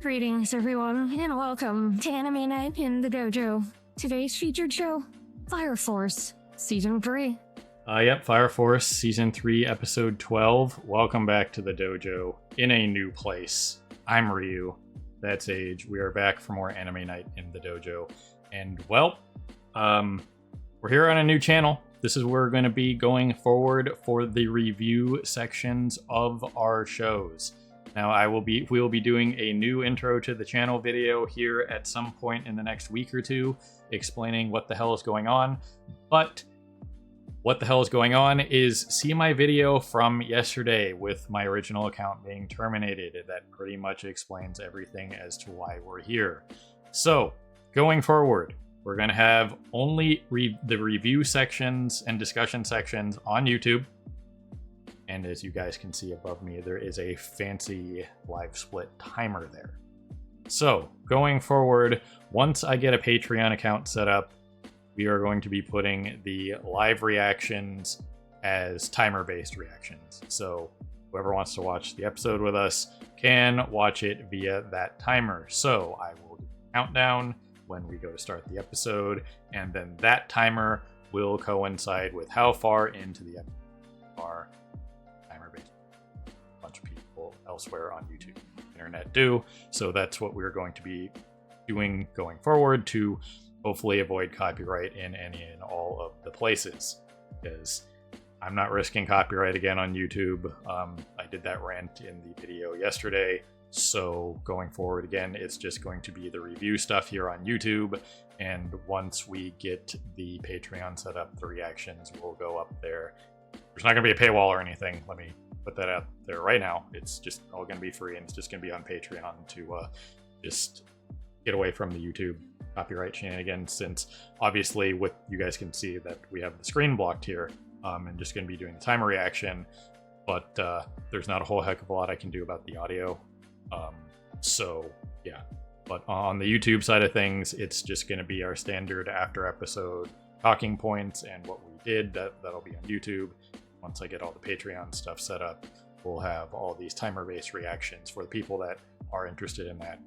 Greetings, everyone, and welcome to Anime Night in the Dojo. Today's featured show, Fire Force, Season 3. Yep, Fire Force, Season 3, Episode 12. Welcome back to the dojo in a new place. I'm Ryu. That's Age. We are back for more Anime Night in the dojo. And, well, we're here on a new channel. This is where we're going to be going forward for the review sections of our shows. Now, we will be doing a new intro to the channel video here at some point in the next week or two, explaining what the hell is going on. But what the hell is going on is see my video from yesterday with my original account being terminated. That pretty much explains everything as to why we're here. So, going forward, we're going to have only the review sections and discussion sections on YouTube. And as you guys can see above me, there is a fancy live split timer there. So, going forward, once I get a Patreon account set up, we are going to be putting the live reactions as timer-based reactions. So, whoever wants to watch the episode with us can watch it via that timer. So, I will do a countdown when we go to start the episode, and then that timer will coincide with how far into the episode we are. Elsewhere on YouTube internet do. So that's what we're going to be doing going forward to hopefully avoid copyright in any and all of the places, because I'm not risking copyright again on YouTube. I did that rant in the video yesterday, so going forward again, it's just going to be the review stuff here on YouTube, and once we get the Patreon set up, the reactions will go up there. There's not going to be a paywall or anything. Let me put that out there right now. It's just all going to be free, and it's just going to be on Patreon to just get away from the YouTube copyright shenanigans, since obviously you guys can see that we have the screen blocked here, and just going to be doing the timer reaction, but there's not a whole heck of a lot I can do about the audio. So yeah, but on the YouTube side of things, it's just going to be our standard after episode talking points and what we did. That'll be on YouTube. Once I get all the Patreon stuff set up, we'll have all these timer-based reactions for the people that are interested in that.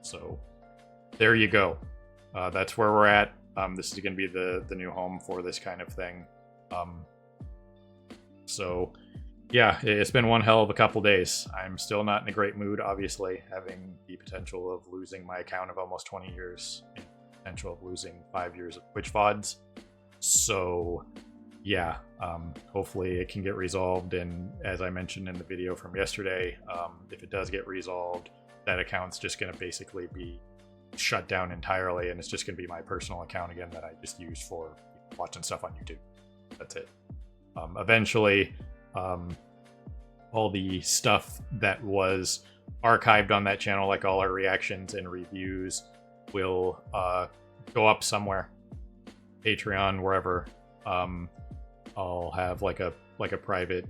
So there you go. That's where we're at. This is going to be the new home for this kind of thing. So yeah, it's been one hell of a couple days. I'm still not in a great mood, obviously, having the potential of losing my account of almost 20 years, and potential of losing 5 years of Twitch VODs. So yeah, hopefully it can get resolved, and as I mentioned in the video from yesterday, if it does get resolved, that account's just going to basically be shut down entirely, and it's just going to be my personal account again that I just use for watching stuff on YouTube. That's it. Eventually, all the stuff that was archived on that channel, like all our reactions and reviews, will go up somewhere, Patreon, wherever. I'll have like a private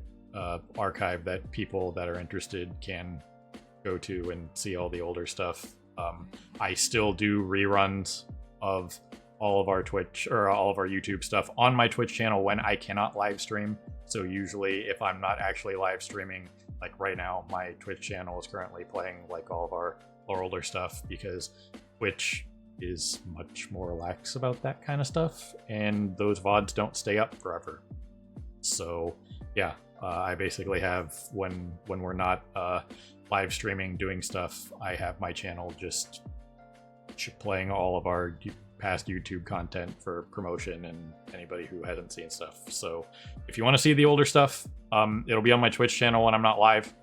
archive that people that are interested can go to and see all the older stuff. I still do reruns of all of our Twitch or all of our YouTube stuff on my Twitch channel when I cannot live stream. So usually if I'm not actually live streaming, like right now, my Twitch channel is currently playing like all of our older stuff, because Twitch is much more lax about that kind of stuff, and those VODs don't stay up forever. So yeah, I basically have, when we're not live streaming doing stuff, I have my channel just playing all of our past YouTube content for promotion and anybody who hasn't seen stuff. So if you want to see the older stuff, it'll be on my Twitch channel when I'm not live,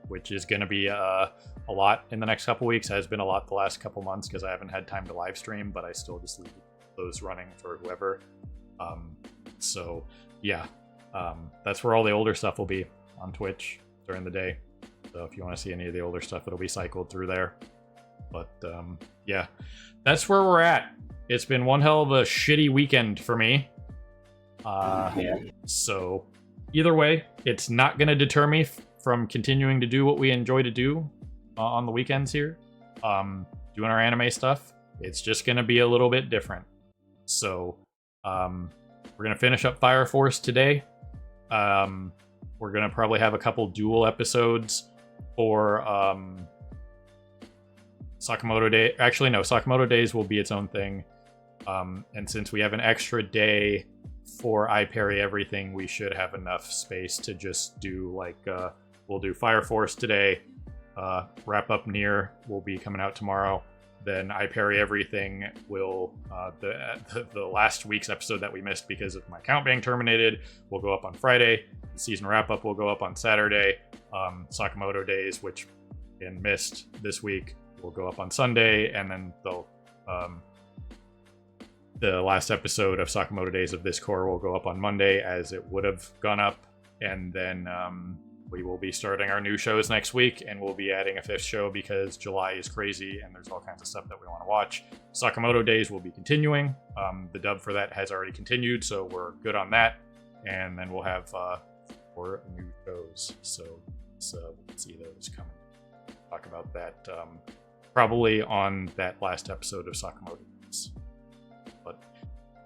which is going to be a lot in the next couple weeks. Has been a lot the last couple months because I haven't had time to live stream, but I still just leave those running for whoever. So yeah, that's where all the older stuff will be, on Twitch during the day. So if you want to see any of the older stuff, it'll be cycled through there. But yeah, that's where we're at. It's been one hell of a shitty weekend for me. So either way, it's not going to deter me from continuing to do what we enjoy to do on the weekends here, doing our anime stuff. It's just going to be a little bit different. So we're going to finish up Fire Force today. We're going to probably have a couple dual episodes for Sakamoto Day. Actually, no, Sakamoto Days will be its own thing. And since we have an extra day for I Parry Everything, we should have enough space to just do like we'll do Fire Force today. Wrap up Nier will be coming out tomorrow. Then I Parry Everything will the last week's episode that we missed because of my account being terminated will go up on Friday. The season wrap up will go up on Saturday. Sakamoto Days, which been missed this week, will go up on Sunday, and then the last episode of Sakamoto Days of this core will go up on Monday, as it would have gone up. And then we will be starting our new shows next week, and we'll be adding a 5th show because July is crazy and there's all kinds of stuff that we want to watch. Sakamoto Days will be continuing. The dub for that has already continued, so we're good on that. And then we'll have 4 new shows, so we'll see those coming. Talk about that probably on that last episode of Sakamoto Days. But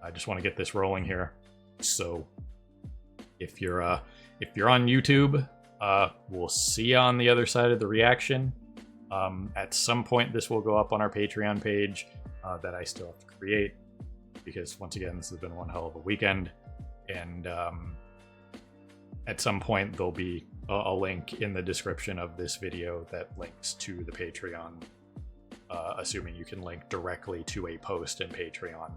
I just want to get this rolling here. So if you're on YouTube, we'll see you on the other side of the reaction. At some point, this will go up on our Patreon page that I still have to create, because once again, this has been one hell of a weekend. And at some point, there'll be a link in the description of this video that links to the Patreon, assuming you can link directly to a post in Patreon.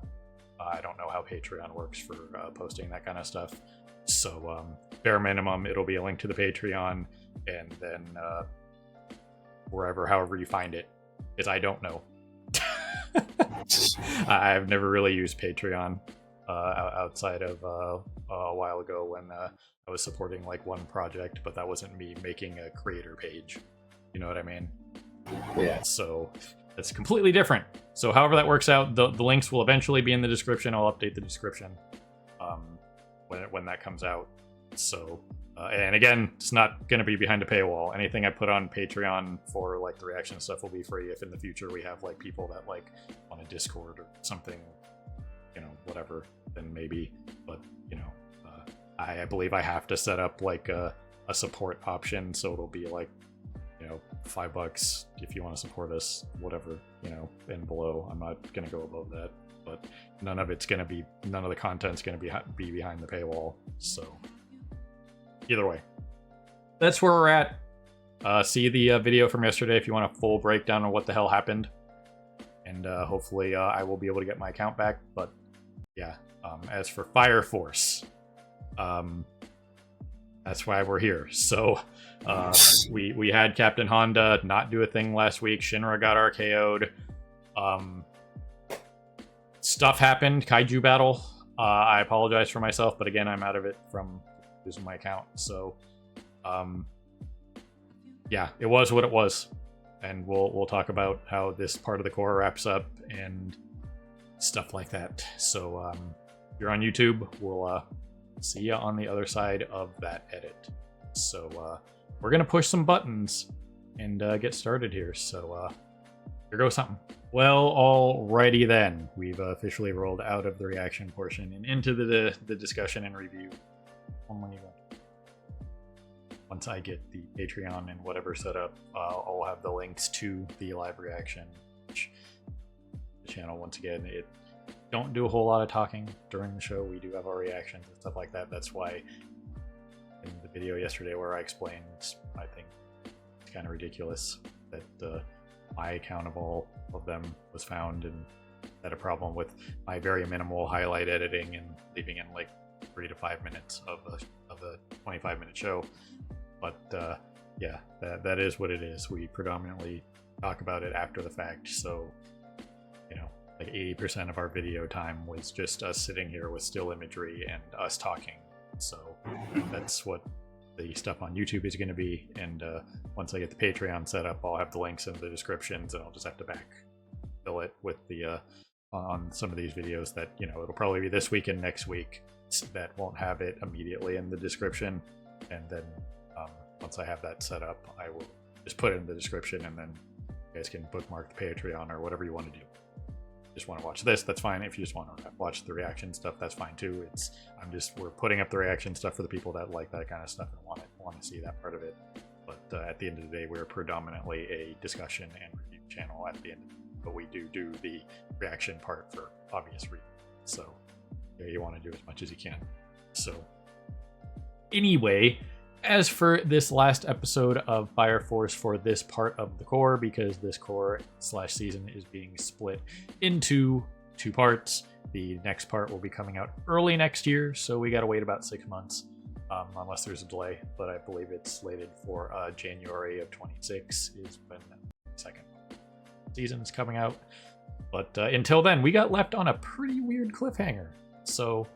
I don't know how Patreon works for posting that kind of stuff. So bare minimum, it'll be a link to the Patreon, and then however you find it, because I don't know. I've never really used Patreon outside of a while ago when I was supporting like one project, but that wasn't me making a creator page. You know what I mean? Yeah. So that's completely different. So however that works out, the links will eventually be in the description. I'll update the description when that comes out. So and again, it's not going to be behind a paywall. Anything I put on Patreon for like the reaction stuff will be free. If in the future we have like people that like on a Discord or something, you know, whatever, then maybe. But you know, I believe I have to set up like a support option, so it'll be like, you know, $5 if you want to support us, whatever, you know, and below. I'm not gonna go above that, but none of the content's gonna be behind the paywall. So either way, that's where we're at. See the video from yesterday if you want a full breakdown of what the hell happened, and hopefully I will be able to get my account back. But yeah, as for Fire Force, that's why we're here. So we had Captain Honda not do a thing last week. Shinra got RKO'd. Stuff happened. Kaiju battle. I apologize for myself, but again, I'm out of it from losing my account. So yeah, it was what it was, and we'll talk about how this part of the core wraps up and stuff like that. So if you're on YouTube, we'll see you on the other side of that edit. So we're gonna push some buttons and get started here. So here goes something. Well, alrighty then. We've officially rolled out of the reaction portion and into the discussion and review. Once I get the Patreon and whatever set up, I'll have the links to the live reaction. Which the channel, once again, it don't do a whole lot of talking during the show. We do have our reactions and stuff like that. That's why in the video yesterday where I explained, I think it's kind of ridiculous that my account of all of them was found, and had a problem with my very minimal highlight editing and leaving in like 3 to 5 minutes of a 25-minute show. But yeah, that is what it is. We predominantly talk about it after the fact, so you know, like 80% of our video time was just us sitting here with still imagery and us talking. So that's what the stuff on YouTube is going to be. And once I get the Patreon set up, I'll have the links in the descriptions, and I'll just have to backfill it with the on some of these videos that, you know, it'll probably be this week and next week that won't have it immediately in the description. And then once I have that set up, I will just put it in the description, and then you guys can bookmark the Patreon or whatever you want to do. Just want to watch this, that's fine. If you just want to watch the reaction stuff, that's fine too. We're putting up the reaction stuff for the people that like that kind of stuff and want to see that part of it. But at the end of the day, we're predominantly a discussion and review channel at the end, but we do the reaction part for obvious reasons. So yeah, you want to do as much as you can. So anyway, as for this last episode of Fire Force for this part of the core, because this core / season is being split into 2 parts. The next part will be coming out early next year, so we gotta wait about 6 months, unless there's a delay, but I believe it's slated for January of 26 is when the second season is coming out. But until then, we got left on a pretty weird cliffhanger. So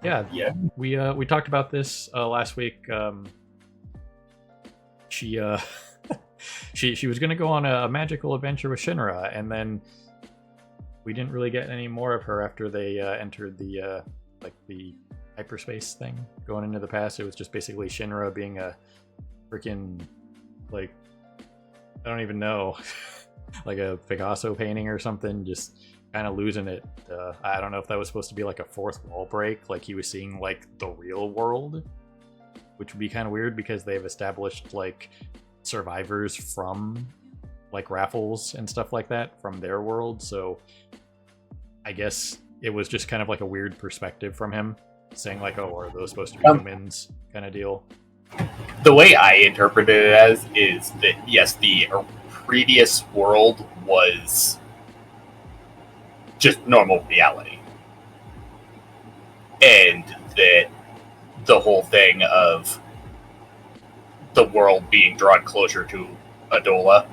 yeah. We talked about this last week. She was gonna go on a magical adventure with Shinra, and then we didn't really get any more of her after they entered the hyperspace thing going into the past. It was just basically Shinra being a freaking, like, I don't even know, like a Picasso painting or something, just kind of losing it. I don't know if that was supposed to be like a fourth wall break, like he was seeing like the real world, which would be kind of weird because they've established like survivors from like raffles and stuff like that from their world. So I guess it was just kind of like a weird perspective from him saying like, oh, are those supposed to be humans kind of deal. The way I interpreted it as is that, yes, the previous world was just normal reality. And that the whole thing of the world being drawn closer to Adola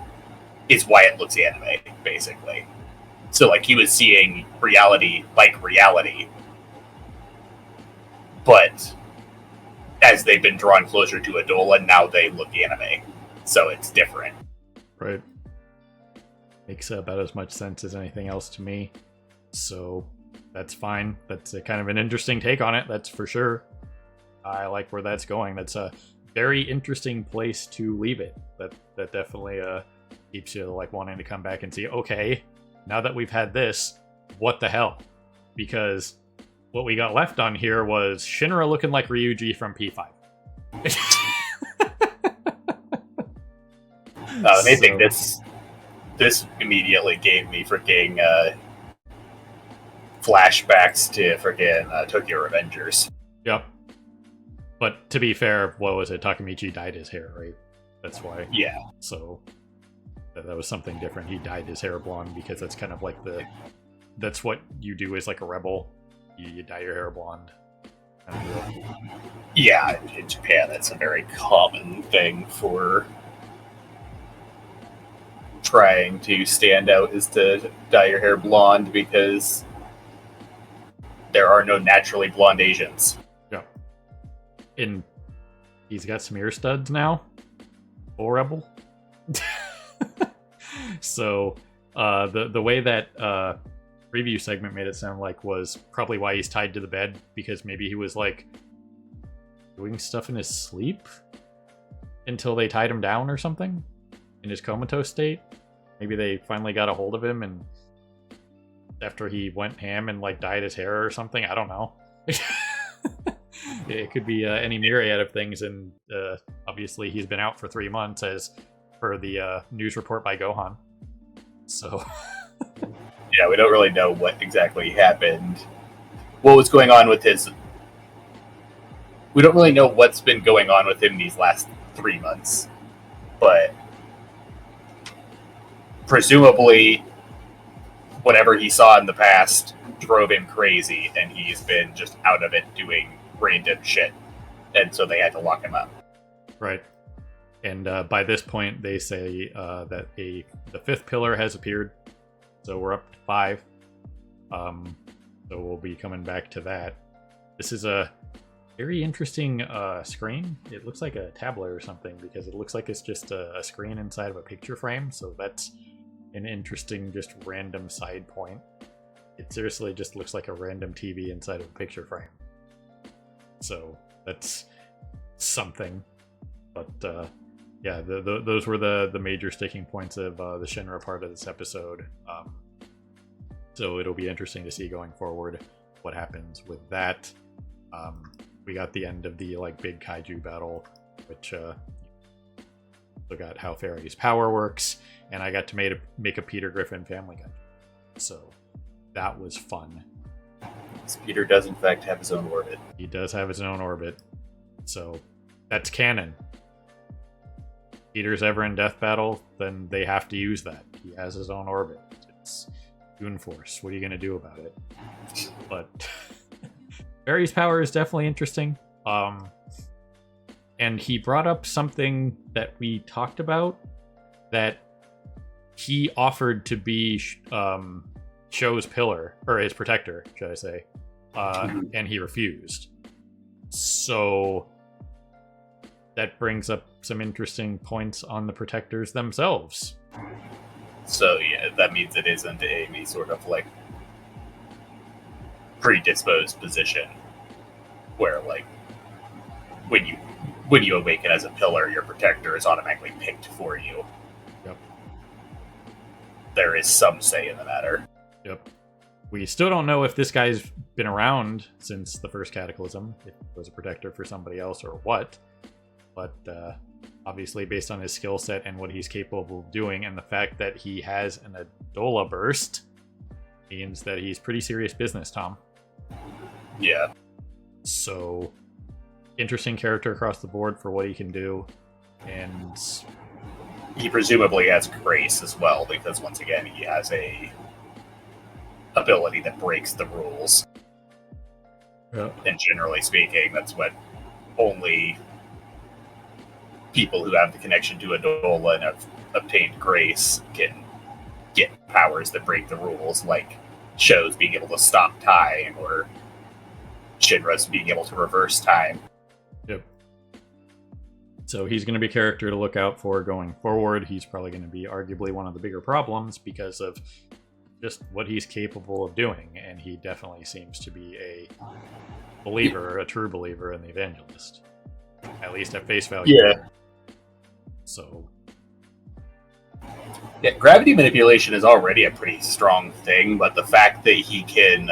is why it looks anime, basically. So, like, he was seeing reality like reality, but as they've been drawn closer to Adola, now they look anime. So it's different. Right. Makes about as much sense as anything else to me. So that's fine. That's a kind of an interesting take on it, that's for sure. I like where that's going. That's a very interesting place to leave it. That definitely keeps you like wanting to come back and see, okay, now that we've had this, what the hell? Because what we got left on here was Shinra looking like Ryuji from P5. Anything this immediately gave me freaking flashbacks to freaking Tokyo Revengers. Yep. But to be fair, what was it? Takemichi dyed his hair, right? That's why. Yeah. So that was something different. He dyed his hair blonde because that's kind of like that's what you do as like a rebel. You dye your hair blonde. Yeah, in Japan, that's a very common thing for trying to stand out, is to dye your hair blonde because there are no naturally blonde Asians. Yeah. And he's got some ear studs now. Full rebel. So the way that review segment made it sound like was probably why he's tied to the bed, because maybe he was like doing stuff in his sleep until they tied him down or something in his comatose state. Maybe they finally got a hold of him, and after he went ham and like dyed his hair or something, I don't know. It could be any myriad of things, and obviously he's been out for 3 months as per the news report by Gohan. So yeah, we don't really know what exactly happened. What was going on with his... We don't really know what's been going on with him these last 3 months. But presumably, whatever he saw in the past drove him crazy, and he's been just out of it doing random shit. And so they had to lock him up. Right. And by this point, they say that the 5th pillar has appeared. So we're up to 5. So we'll be coming back to that. This is a very interesting screen. It looks like a tablet or something, because it looks like it's just a screen inside of a picture frame. So that's an interesting, just random side point. It seriously just looks like a random TV inside of a picture frame. So that's something. But yeah, those were the major sticking points of the Shinra part of this episode. So it'll be interesting to see going forward what happens with that. We got the end of the like big kaiju battle, which So got how Fairy's power works, and I got to make a Peter Griffin Family Guy. So that was fun. Peter does in fact have his own orbit. He does have his own orbit. So that's canon. Peter's ever in Death Battle, then they have to use that. He has his own orbit. It's Toon Force. What are you going to do about it? But Barry's power is definitely interesting. And he brought up something that we talked about, that he offered to be Sho's pillar, or his protector, should I say, and he refused. So that brings up some interesting points on the protectors themselves. So yeah, that means it isn't any sort of like predisposed position where like when you awaken as a pillar, your protector is automatically picked for you. Yep. There is some say in the matter. Yep. We still don't know if this guy's been around since the first Cataclysm, if he was a protector for somebody else or what. But obviously, based on his skill set and what he's capable of doing, and the fact that he has an Adola burst, means that he's pretty serious business, Tom. Yeah. So, interesting character across the board for what he can do. And he presumably has grace as well, because once again, he has a ability that breaks the rules. yeah. And generally speaking, that's what only people who have the connection to Adola and have obtained grace can get powers that break the rules, like Sho's being able to stop time, or Shinra's being able to reverse time. Yep. So he's going to be a character to look out for going forward. He's probably going to be arguably one of the bigger problems because of just what he's capable of doing, and he definitely seems to be a believer, a true believer in the Evangelist, at least at face value. Yeah. So yeah, gravity manipulation is already a pretty strong thing, but the fact that he can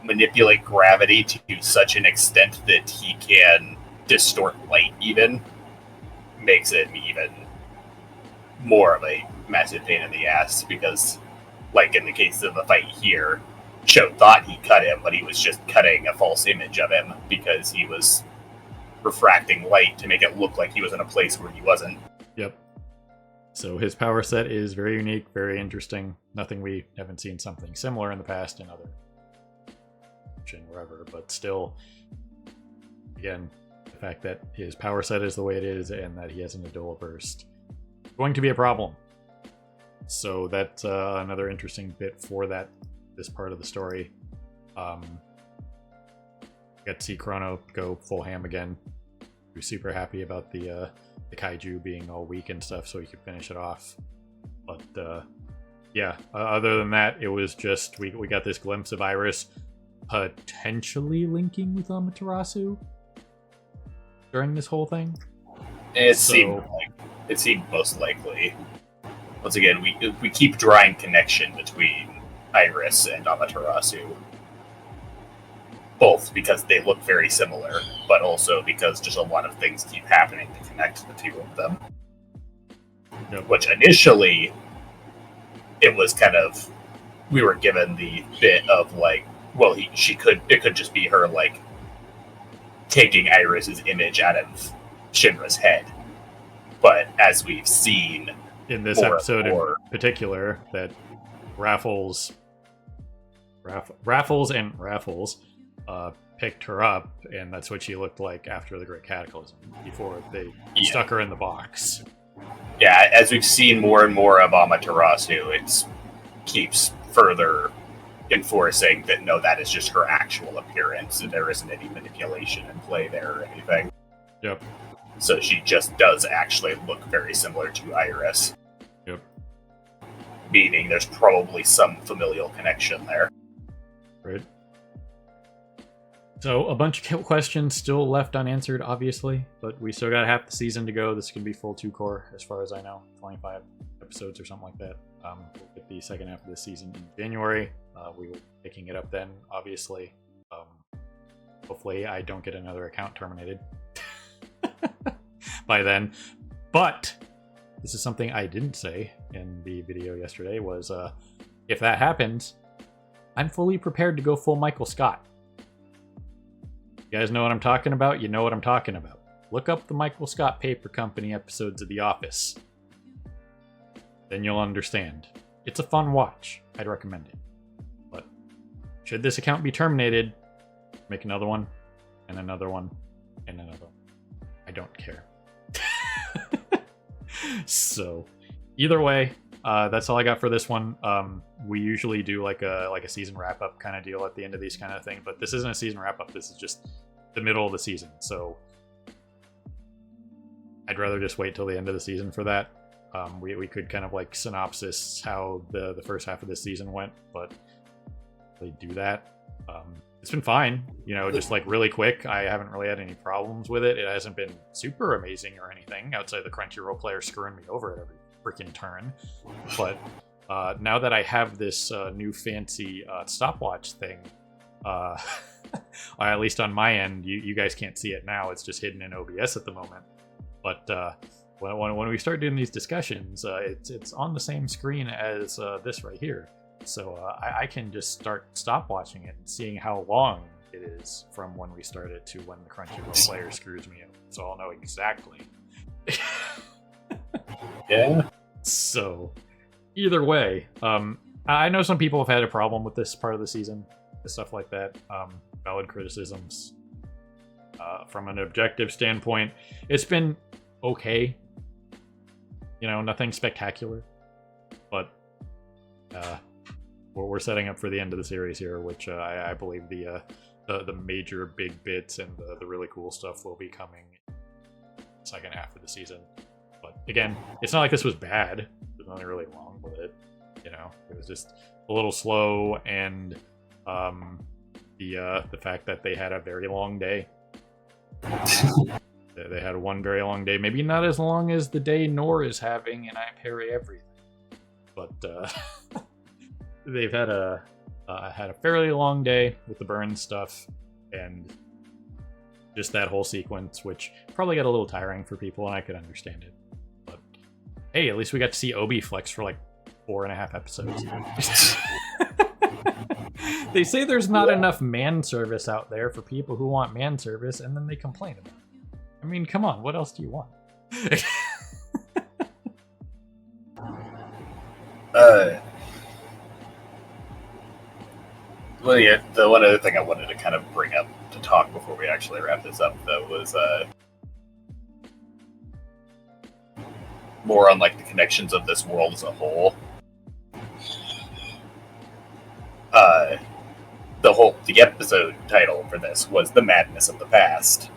manipulate gravity to such an extent that he can distort light even makes it even more of a massive pain in the ass, because like in the case of the fight here, Sho thought he cut him, but he was just cutting a false image of him because he was refracting light to make it look like he was in a place where he wasn't. Yep. So his power set is very unique, very interesting. Nothing we haven't seen something similar in the past in other wherever, but still, again, the fact that his power set is the way it is and that he has an Adola burst is going to be a problem. So that's another interesting bit for this part of the story. Got to see Chrono go full ham again. He was super happy about the kaiju being all weak and stuff, so he could finish it off. But yeah, other than that, it was just we got this glimpse of Iris potentially linking with Amaterasu during this whole thing. It seemed most likely. Once again, we keep drawing connection between Iris and Amaterasu, both because they look very similar, but also because just a lot of things keep happening to connect the two of them. Yep. Which initially, it was kind of, we were given the bit of like, well, it could just be her like taking Iris's image out of Shinra's head. But as we've seen in this episode in particular, that Raffles picked her up, and that's what she looked like after the Great Cataclysm, before they stuck her in the box. Yeah, as we've seen more and more of Amaterasu, it keeps further enforcing that no, that is just her actual appearance, and there isn't any manipulation in play there or anything. Yep. So she just does actually look very similar to Iris. Yep. Meaning there's probably some familial connection there. Right. So a bunch of questions still left unanswered, obviously, but we still got half the season to go. This can be full 2-core, as far as I know, 25 episodes or something like that. We'll get the second half of the season in January. We will be picking it up then, obviously. Hopefully I don't get another account terminated by then. But this is something I didn't say in the video yesterday, was if that happens, I'm fully prepared to go full Michael Scott. You guys know what I'm talking about? You know what I'm talking about. Look up the Michael Scott Paper Company episodes of The Office. Then you'll understand. It's a fun watch. I'd recommend it. But should this account be terminated, make another one, and another one, and another one. I don't care. So, either way, that's all I got for this one. We usually do like a season wrap-up kind of deal at the end of these kind of things, but this isn't a season wrap-up. This is just the middle of the season. So, I'd rather just wait till the end of the season for that. We could kind of like synopsis how the first half of this season went, but they do that. It's been fine, just like really quick. I haven't really had any problems with it. It hasn't been super amazing or anything outside the Crunchyroll player screwing me over at every freaking turn. But now that I have this new fancy stopwatch thing, at least on my end, you guys can't see it now. It's just hidden in OBS at the moment. But when we start doing these discussions, it's on the same screen as this right here. So I can just start stopwatching it and seeing how long it is from when we started to when the Crunchyroll player screws me up. So I'll know exactly. Yeah. So either way, I know some people have had a problem with this part of the season, stuff like that. Valid criticisms. From an objective standpoint, it's been okay. Nothing spectacular, but we're setting up for the end of the series here, which I believe the major big bits and the really cool stuff will be coming second half of the season. But again, it's not like this was bad. There's nothing really wrong with it. It was just a little slow, and the fact that they had a very long day. They had one very long day, maybe not as long as the day Nor is having, and I parry everything. But they've had a fairly long day with the burn stuff, and just that whole sequence, which probably got a little tiring for people, and I could understand it. But hey, at least we got to see Obi flex for like 4.5 episodes. They say there's not enough man service out there for people who want man service, and then they complain about it. I mean, come on, what else do you want? Well, yeah, the one other thing I wanted to kind of bring up to talk before we actually wrap this up, though, was more on like the connections of this world as a whole. The episode title for this was "The Madness of the Past,"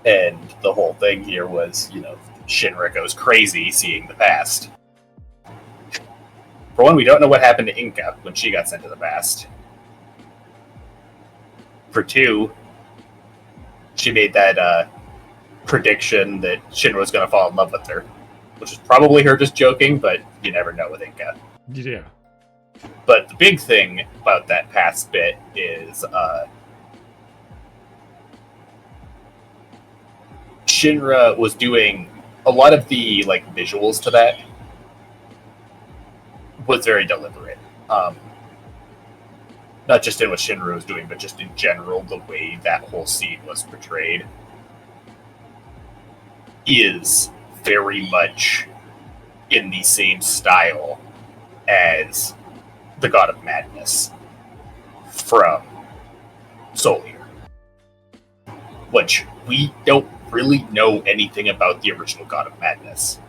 and the whole thing here was, Shinra goes crazy seeing the past. For one, we don't know what happened to Inka when she got sent to the past. For two, she made that prediction that Shinra was going to fall in love with her, which is probably her just joking, but you never know with Inka. Yeah. But the big thing about that past bit is Shinra was doing a lot of the visuals to that was very deliberate. Not just in what Shinra was doing, but just in general, the way that whole scene was portrayed is very much in the same style as the God of Madness from Soul Eater, which we don't really know anything about the original God of Madness.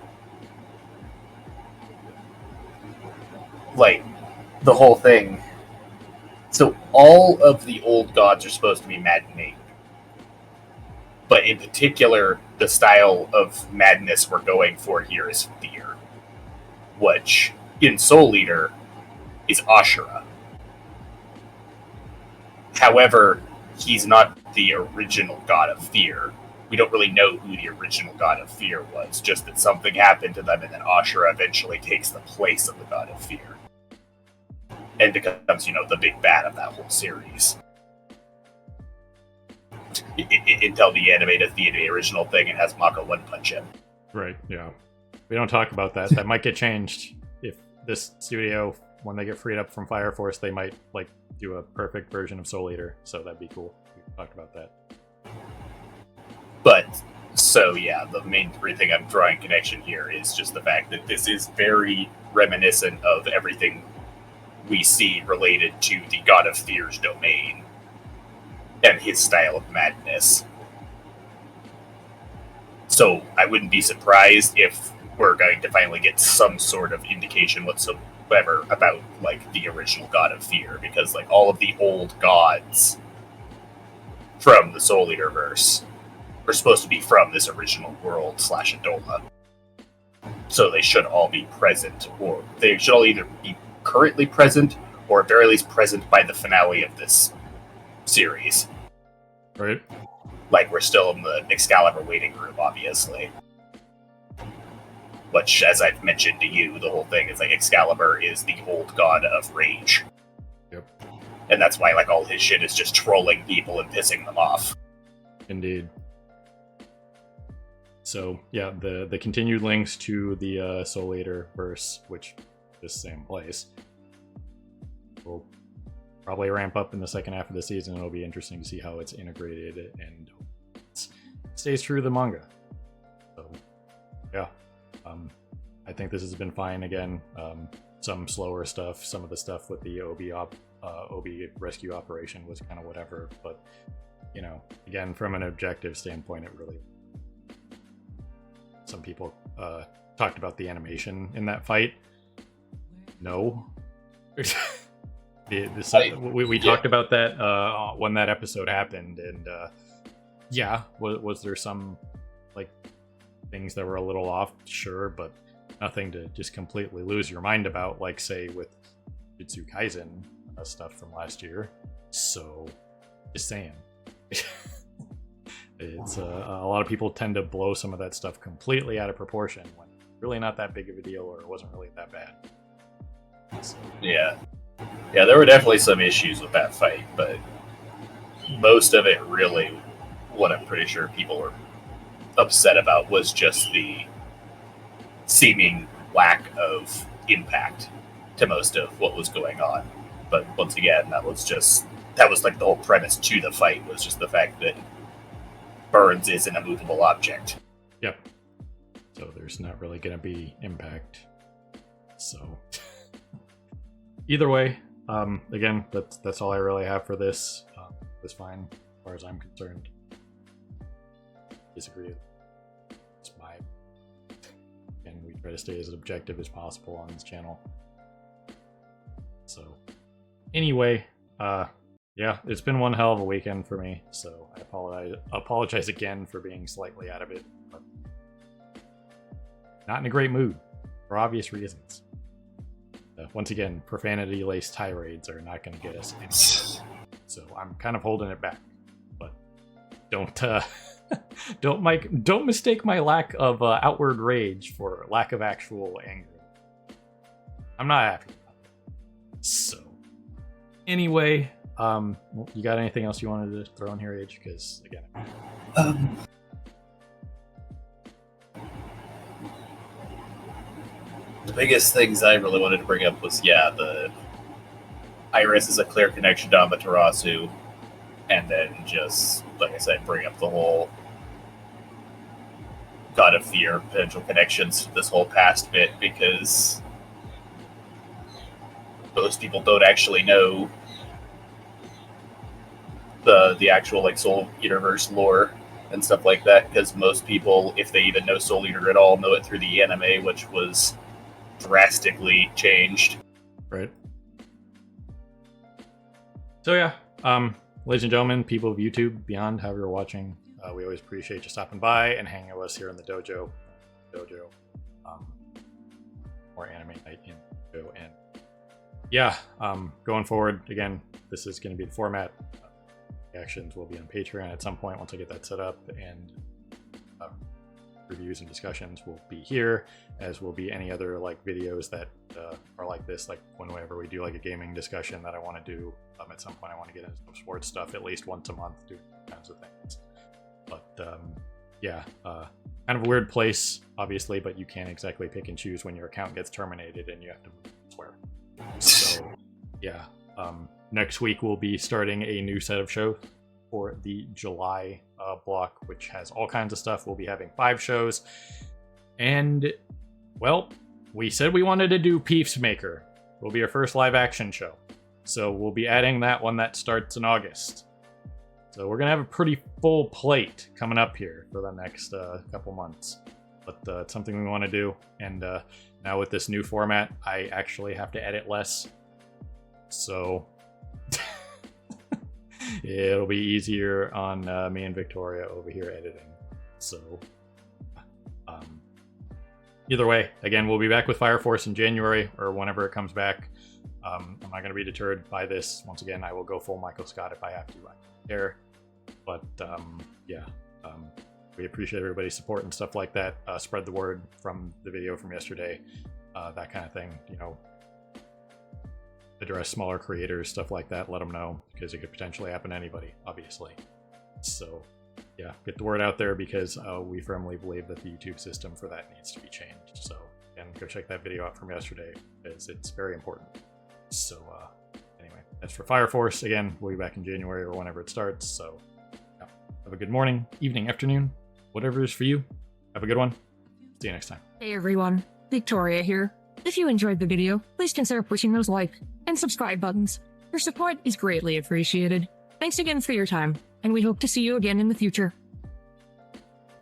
The whole thing. So all of the old gods are supposed to be mad and angry. But in particular, the style of madness we're going for here is fear, which in Soul Eater is Ashura. However, he's not the original god of fear. We don't really know who the original god of fear was, just that something happened to them and then Ashura eventually takes the place of the god of fear. And becomes, the big bad of that whole series. Until the anime does the original thing and has Mako one punch him. Right, yeah. We don't talk about that. That might get changed if this studio, when they get freed up from Fire Force, they might like do a perfect version of Soul Eater. So that'd be cool. We talked about that. But so yeah, the main thing I'm drawing connection here is just the fact that this is very reminiscent of everything we see related to the God of Fear's domain and his style of madness. So I wouldn't be surprised if we're going to finally get some sort of indication whatsoever about like the original God of Fear, because like all of the old gods from the Soul Eater verse are supposed to be from this original world / Adola. So they should all be present, or they should all either be currently present or at very least present by the finale of this series. Right. Like, we're still in the Excalibur waiting room, obviously. Which, as I've mentioned to you, the whole thing is like Excalibur is the old god of rage. Yep. And that's why like all his shit is just trolling people and pissing them off. Indeed. So yeah, the continued links to the Soul Eater verse, which is the same place, will probably ramp up in the second half of the season. It'll be interesting to see how it's integrated and stays true to the manga. So yeah, I think this has been fine. Again, some slower stuff, some of the stuff with the OB rescue operation was kind of whatever, but you know, again, from an objective standpoint, it really. Some people talked about the animation in that fight. No. We talked about that when that episode happened, and yeah, was there some like things that were a little off? Sure, but nothing to just completely lose your mind about, like say with Jujutsu Kaisen stuff from last year. So, just saying. It's a lot of people tend to blow some of that stuff completely out of proportion when it's really not that big of a deal, or it wasn't really that bad. So. Yeah, there were definitely some issues with that fight, but most of it really, what I'm pretty sure people were upset about was just the seeming lack of impact to most of what was going on. But once again, that was like the whole premise to the fight, was just the fact that Burns is an immovable object. Yep. So there's not really going to be impact. So either way, again, that's all I really have for this. It's fine as far as I'm concerned. Disagree. It's my. And we try to stay as objective as possible on this channel. So anyway, yeah, it's been one hell of a weekend for me, so I apologize again for being slightly out of it, but not in a great mood, for obvious reasons. Once again, profanity-laced tirades are not going to get us anywhere, so I'm kind of holding it back. But don't mistake my lack of outward rage for lack of actual anger. I'm not happy about it. So, anyway. You got anything else you wanted to throw in here, Age? Because again, the biggest things I really wanted to bring up was the Iris is a clear connection to Amaterasu, and then just like I said, bring up the whole God of Fear potential connections to this whole past bit, because most people don't actually know the actual like Soul Eaterverse lore and stuff like that, because most people, if they even know Soul Eater at all, know it through the anime, which was drastically changed. Right. So yeah, ladies and gentlemen, people of YouTube, beyond, however you're watching, we always appreciate you stopping by and hanging with us here in the dojo. More anime night in the dojo, and yeah, going forward, again, this is going to be the format. Reactions will be on Patreon at some point once I get that set up, and reviews and discussions will be here, as will be any other like videos that are like this, like whenever we do like a gaming discussion that I want to do. At some point I want to get into some sports stuff at least once a month, do kinds of things. But yeah, kind of a weird place, obviously, but you can't exactly pick and choose when your account gets terminated and you have to move elsewhere. So, yeah. Next week we'll be starting a new set of shows for the July block, which has all kinds of stuff. We'll be having 5 shows. And, well, we said we wanted to do Peacemaker. Will be our first live action show. So we'll be adding that one that starts in August. So we're going to have a pretty full plate coming up here for the next couple months. But it's something we want to do. And now with this new format, I actually have to edit less. So it'll be easier on me and Victoria over here editing. So either way, again, we'll be back with Fire Force in January or whenever it comes back. I'm not going to be deterred by this. Once again, I will go full Michael Scott if I have to. I don't care. But yeah, we appreciate everybody's support and stuff like that. Spread the word from the video from yesterday, that kind of thing. You know, address smaller creators, stuff like that. Let them know, because it could potentially happen to anybody, obviously. So yeah, get the word out there, because we firmly believe that the YouTube system for that needs to be changed. So again, go check that video out from yesterday, because it's very important. So anyway, that's for Fire Force. Again, we'll be back in January or whenever it starts. So yeah, have a good morning, evening, afternoon, whatever it is for you. Have a good one. See you next time. Hey everyone, Victoria here. If you enjoyed the video, please consider pushing those like and subscribe buttons. Your support is greatly appreciated. Thanks again for your time, and we hope to see you again in the future.